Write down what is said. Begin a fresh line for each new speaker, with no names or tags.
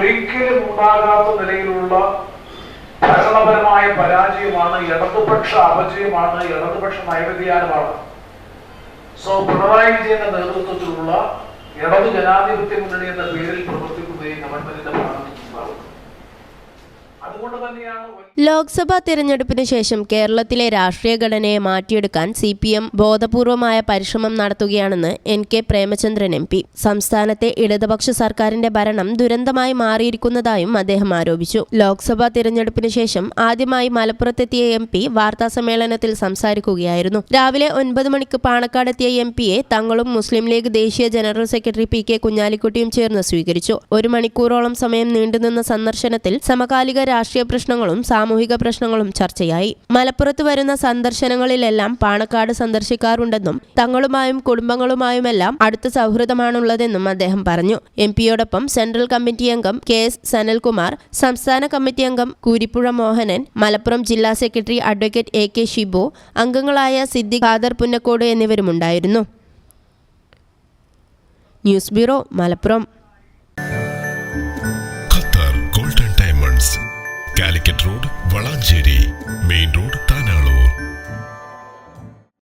ഒരിക്കലും ഉണ്ടാകാത്ത നിലയിലുള്ള ഭരണപരമായ പരാജയമാണ്, ഇടതുപക്ഷ അപജയമാണ്, ഇടതുപക്ഷ നയവ്യതിയാനമാണ്. പിണറായി വിജയന്റെ നേതൃത്വത്തിലുള്ള ഇടതു ജനാധിപത്യ മുന്നണി എന്ന പേരിൽ പ്രവർത്തിക്കുന്ന ഈ ഗവൺമെന്റിന്റെ ഭാഗത്തുണ്ടാകുന്നത്. അതുകൊണ്ട് തന്നെയാണ്
ലോക്സഭാ തെരഞ്ഞെടുപ്പിന് ശേഷം കേരളത്തിലെ രാഷ്ട്രീയ ഘടനയെ മാറ്റിയെടുക്കാൻ CPM ബോധപൂർവമായ പരിശ്രമം നടത്തുകയാണെന്ന് NK പ്രേമചന്ദ്രൻ MP. സംസ്ഥാനത്തെ ഇടതുപക്ഷ സർക്കാരിന്റെ ഭരണം ദുരന്തമായി മാറിയിരിക്കുന്നതായും അദ്ദേഹം ആരോപിച്ചു. ലോക്സഭാ തെരഞ്ഞെടുപ്പിന് ശേഷം ആദ്യമായി മലപ്പുറത്തെത്തിയ MP വാർത്താസമ്മേളനത്തിൽ സംസാരിക്കുകയായിരുന്നു. രാവിലെ 9 മണിക്ക് പാണക്കാടെത്തിയ MP-യെ തങ്ങളും മുസ്ലിം ലീഗ് ദേശീയ ജനറൽ സെക്രട്ടറി PK കുഞ്ഞാലിക്കുട്ടിയും ചേർന്ന് സ്വീകരിച്ചു. 1 മണിക്കൂറോളം സമയം നീണ്ടുനിന്ന സന്ദർശനത്തിൽ സമകാലിക രാഷ്ട്രീയ പ്രശ്നങ്ങളും സാമൂഹിക പ്രശ്നങ്ങളും ചർച്ചയായി. മലപ്പുറത്ത് വരുന്ന സന്ദർശനങ്ങളിലെല്ലാം പാണക്കാട് സന്ദർശിക്കാറുണ്ടെന്നും തങ്ങളുമായും കുടുംബങ്ങളുമായുമെല്ലാം അടുത്ത സൗഹൃദമാണുള്ളതെന്നും അദ്ദേഹം പറഞ്ഞു. MP-യോടൊപ്പം സെൻട്രൽ കമ്മിറ്റി അംഗം KS സനൽകുമാർ, സംസ്ഥാന കമ്മിറ്റി അംഗം കൂരിപ്പുഴ മോഹനൻ, മലപ്പുറം ജില്ലാ സെക്രട്ടറി അഡ്വക്കേറ്റ് AK ഷിബു, അംഗങ്ങളായ സിദ്ദിഖ് ഖാദർ പുന്നക്കോട് എന്നിവരുമുണ്ടായിരുന്നു. News bureau, Malappuram.
Calicut road, Valanchery main road.